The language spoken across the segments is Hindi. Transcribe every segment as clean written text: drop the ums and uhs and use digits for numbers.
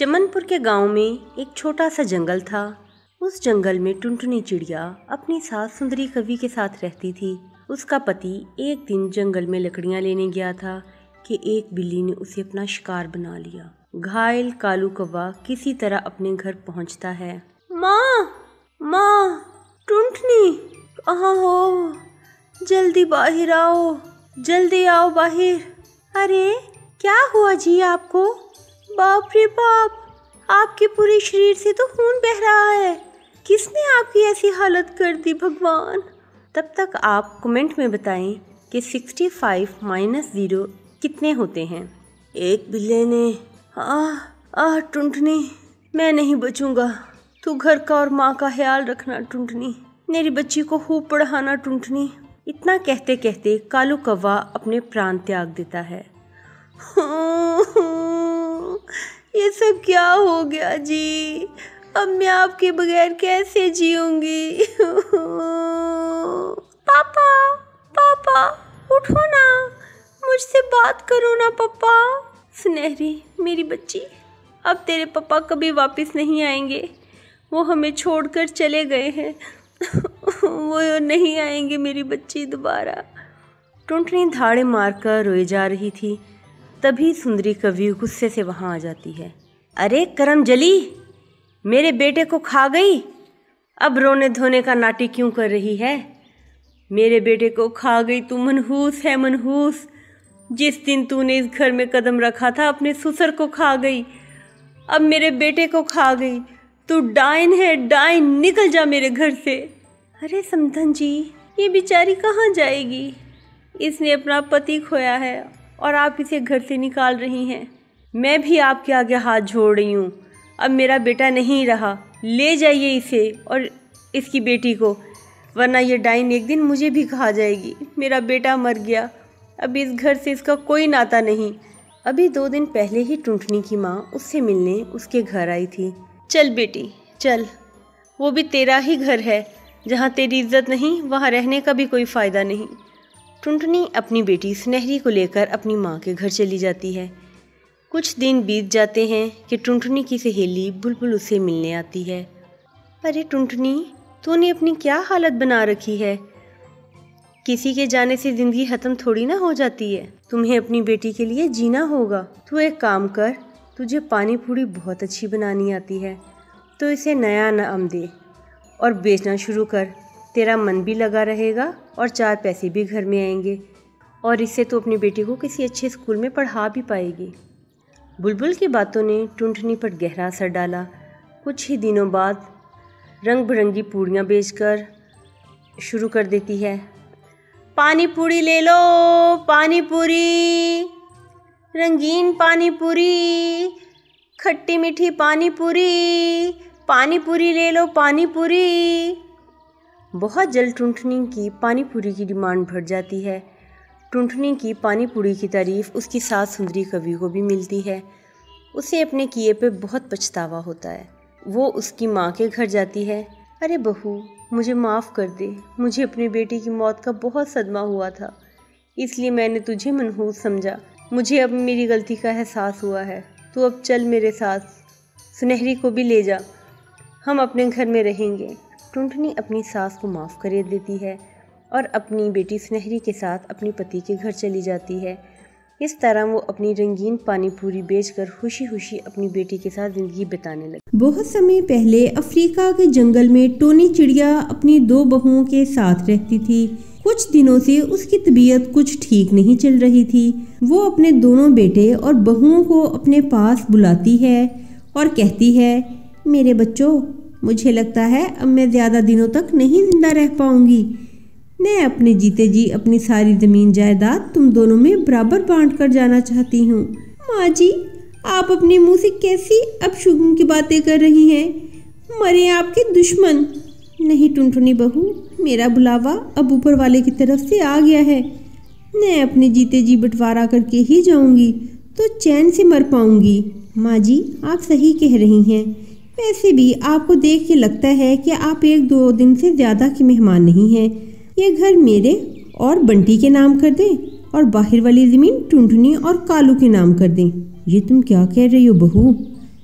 चमनपुर के गांव में एक छोटा सा जंगल था। उस जंगल में टुनटुनी चिड़िया अपनी सास सुंदरी कवि के साथ रहती थी। उसका पति एक दिन जंगल में लकड़ियां लेने गया था कि एक बिल्ली ने उसे अपना शिकार बना लिया। घायल कालू कौवा किसी तरह अपने घर पहुंचता है। माँ, टुनटुनी कहाँ हो? जल्दी बाहर आओ, जल्दी आओ बाहर। अरे क्या हुआ जी आपको? बाप रे बाप, आपके पूरे शरीर से तो खून बह रहा है। किसने आपकी ऐसी हालत कर दी भगवान? तब तक आप कमेंट में बताएं कि 65 - 0 कितने होते हैं। एक बिल्ली ने टुनटुनी, मैं नहीं बचूंगा। तू घर का और माँ का ख्याल रखना टुनटुनी। मेरी बच्ची को खूब पढ़ाना टुनटुनी। इतना कहते कहते कालू कौवा अपने प्राण त्याग देता है। ये सब क्या हो गया जी? अब मैं आपके बगैर कैसे जीऊंगी? पापा उठो ना, मुझसे बात करो ना पापा। सुनहरी मेरी बच्ची, अब तेरे पापा कभी वापस नहीं आएंगे। वो हमें छोड़कर चले गए हैं। वो नहीं आएंगे मेरी बच्ची दोबारा। टुनटुनी धाड़े मारकर रोए जा रही थी। तभी सुंदरी कवि गुस्से से वहां आ जाती है। अरे करमजली, मेरे बेटे को खा गई, अब रोने धोने का नाटक क्यों कर रही है? मेरे बेटे को खा गई, तू मनहूस है मनहूस। जिस दिन तूने इस घर में कदम रखा था अपने ससुर को खा गई, अब मेरे बेटे को खा गई। तू डाइन है डाइन, निकल जा मेरे घर से। अरे समधन जी, ये बेचारी कहाँ जाएगी? इसने अपना पति खोया है और आप इसे घर से निकाल रही हैं। मैं भी आपके आगे हाथ जोड़ रही हूँ। अब मेरा बेटा नहीं रहा, ले जाइए इसे और इसकी बेटी को, वरना ये डाइन एक दिन मुझे भी खा जाएगी। मेरा बेटा मर गया, अब इस घर से इसका कोई नाता नहीं। अभी 2 दिन पहले ही टुनटुनी की माँ उससे मिलने उसके घर आई थी। चल बेटी चल, वो भी तेरा ही घर है। जहाँ तेरी इज्जत नहीं वहाँ रहने का भी कोई फ़ायदा नहीं। टुनटुनी अपनी बेटी सुनहरी को लेकर अपनी माँ के घर चली जाती है। कुछ दिन बीत जाते हैं कि टुनटुनी की सहेली बुलबुल उससे मिलने आती है। अरे टुनटुनी, तूने अपनी क्या हालत बना रखी है? किसी के जाने से ज़िंदगी ख़त्म थोड़ी ना हो जाती है। तुम्हें अपनी बेटी के लिए जीना होगा। तू एक काम कर, तुझे पानी पूरी बहुत अच्छी बनानी आती है, तो इसे नया नाम दे और बेचना शुरू कर। तेरा मन भी लगा रहेगा और 4 पैसे भी घर में आएंगे, और इससे तो अपनी बेटी को किसी अच्छे स्कूल में पढ़ा भी पाएगी। बुलबुल की बातों ने टुनटुनी पर गहरा असर डाला। कुछ ही दिनों बाद रंग बिरंगी पूड़ियाँ बेचकर शुरू कर देती है। पानी पूरी ले लो, पानी पूरी, रंगीन पानी पूरी, खट्टी मीठी पानी पूरी, पानी पूरी ले लो पानी पूरी। बहुत जल्द टुनटुनी की पानी पूरी की डिमांड बढ़ जाती है। टुनटुनी की पानी पूरी की तारीफ उसकी सास सुंदरी कवि को भी मिलती है। उसे अपने किए पे बहुत पछतावा होता है। वो उसकी माँ के घर जाती है। अरे बहू, मुझे माफ़ कर दे, मुझे अपनी बेटी की मौत का बहुत सदमा हुआ था, इसलिए मैंने तुझे मनहूस समझा। मुझे अब मेरी गलती का एहसास हुआ है। तू अब चल मेरे साथ, सुनहरी को भी ले जा, हम अपने घर में रहेंगे। टुनटुनी अपनी सास को माफ़ कर देती है और अपनी बेटी सुनहरी के साथ अपने पति के घर चली जाती है। इस तरह वो अपनी रंगीन पानी पूरी बेचकर खुशी खुशी अपनी बेटी के साथ ज़िंदगी बिताने लगी। बहुत समय पहले अफ्रीका के जंगल में टोनी चिड़िया अपनी 2 बहुओं के साथ रहती थी। कुछ दिनों से उसकी तबीयत कुछ ठीक नहीं चल रही थी। वो अपने दोनों बेटे और बहुओं को अपने पास बुलाती है और कहती है, मेरे बच्चों, मुझे लगता है अब मैं ज़्यादा दिनों तक नहीं जिंदा रह पाऊंगी। मैं अपने जीते जी अपनी सारी ज़मीन जायदाद तुम दोनों में बराबर बांट कर जाना चाहती हूँ। माँ जी, आप अपने मुँह से कैसी अपशगुन की बातें कर रही हैं? मरे आपके दुश्मन। नहीं टुनटुनी बहू, मेरा बुलावा अब ऊपर वाले की तरफ से आ गया है। मैं अपने जीते जी बंटवारा करके ही जाऊंगी तो चैन से मर पाऊंगी। माँ जी, आप सही कह रही हैं। वैसे भी आपको देख के लगता है कि आप 1-2 दिन से ज़्यादा की मेहमान नहीं हैं। ये घर मेरे और बंटी के नाम कर दें और बाहर वाली ज़मीन टुनटुनी और कालू के नाम कर दें। ये तुम क्या कह रही हो बहू?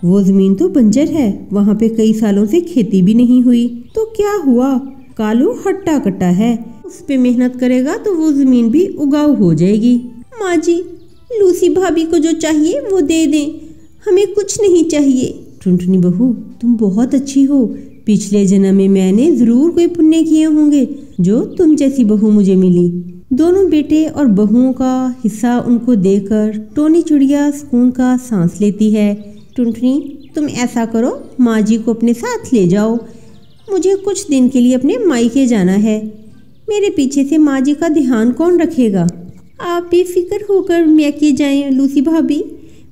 वो जमीन तो बंजर है, वहाँ पे कई सालों से खेती भी नहीं हुई। तो क्या हुआ, कालू हट्टा कट्टा है, उस पे मेहनत करेगा तो वो जमीन भी उगाऊ हो जाएगी। माँ जी, लूसी भाभी को जो चाहिए वो दे दें, हमें कुछ नहीं चाहिए। टुनटुनी बहू, तुम बहुत अच्छी हो। पिछले जन्म में मैंने जरूर कोई पुण्य किए होंगे जो तुम जैसी बहू मुझे मिली। दोनों बेटे और बहुओं का हिस्सा उनको देकर टोनी चिड़िया सुकून का सांस लेती है। टुनटुनी, तुम ऐसा करो, माँ जी को अपने साथ ले जाओ, मुझे कुछ दिन के लिए अपने मायके जाना है। मेरे पीछे से माँ जी का ध्यान कौन रखेगा? आप बेफिक्र होकर मैके जाएं लूसी भाभी,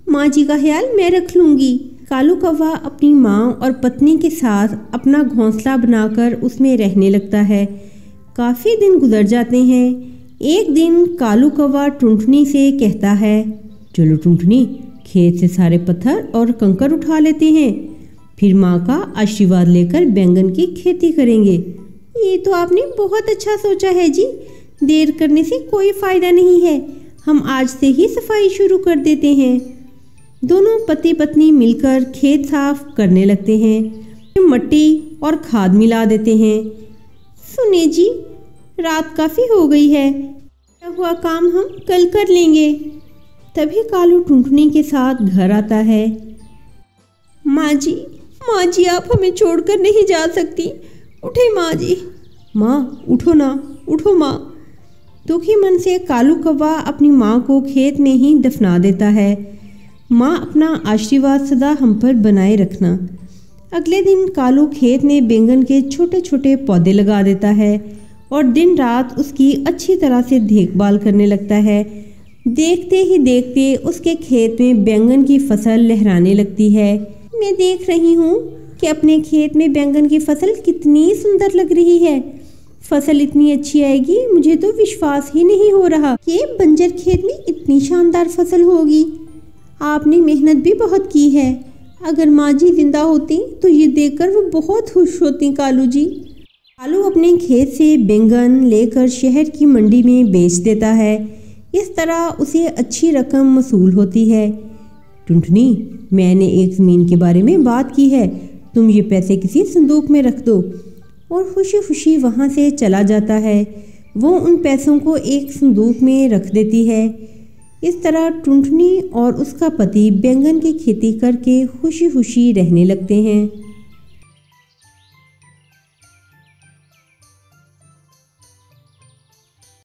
माँ जी का ख्याल मैं रख लूँगी। कालू कौवा अपनी माँ और पत्नी के साथ अपना घोंसला बनाकर उसमें रहने लगता है। काफ़ी दिन गुजर जाते हैं। एक दिन कालू कौवा टुनटुनी से कहता है, चलो टुनटुनी, खेत से सारे पत्थर और कंकर उठा लेते हैं, फिर माँ का आशीर्वाद लेकर बैंगन की खेती करेंगे। ये तो आपने बहुत अच्छा सोचा है जी, देर करने से कोई फ़ायदा नहीं है, हम आज से ही सफाई शुरू कर देते हैं। दोनों पति पत्नी मिलकर खेत साफ करने लगते हैं, मिट्टी और खाद मिला देते हैं। सुने जी, रात काफ़ी हो गई है, क्या हुआ काम हम कल कर लेंगे। तभी कालू टुनटुनी के साथ घर आता है। माँ जी आप हमें छोड़कर नहीं जा सकती, उठे माँ जी। माँ उठो ना, उठो माँ। दुखी मन से कालू कौवा अपनी माँ को खेत में ही दफना देता है। माँ, अपना आशीर्वाद सदा हम पर बनाए रखना। अगले दिन कालू खेत में बैंगन के छोटे छोटे पौधे लगा देता है और दिन रात उसकी अच्छी तरह से देखभाल करने लगता है। देखते ही देखते उसके खेत में बैंगन की फसल लहराने लगती है। मैं देख रही हूँ कि अपने खेत में बैंगन की फसल कितनी सुंदर लग रही है। फसल इतनी अच्छी आएगी, मुझे तो विश्वास ही नहीं हो रहा कि बंजर खेत में इतनी शानदार फसल होगी। आपने मेहनत भी बहुत की है, अगर माँ जी जिंदा होती तो ये देखकर वो बहुत खुश होती। कालू जी। कालू अपने खेत से बैंगन लेकर शहर की मंडी में बेच देता है। इस तरह उसे अच्छी रकम वसूल होती है। टुनटुनी, मैंने एक ज़मीन के बारे में बात की है, तुम ये पैसे किसी संदूक में रख दो। और खुशी खुशी वहाँ से चला जाता है। वो उन पैसों को एक संदूक में रख देती है। इस तरह टुनटुनी और उसका पति बैंगन की खेती करके खुशी खुशी रहने लगते हैं।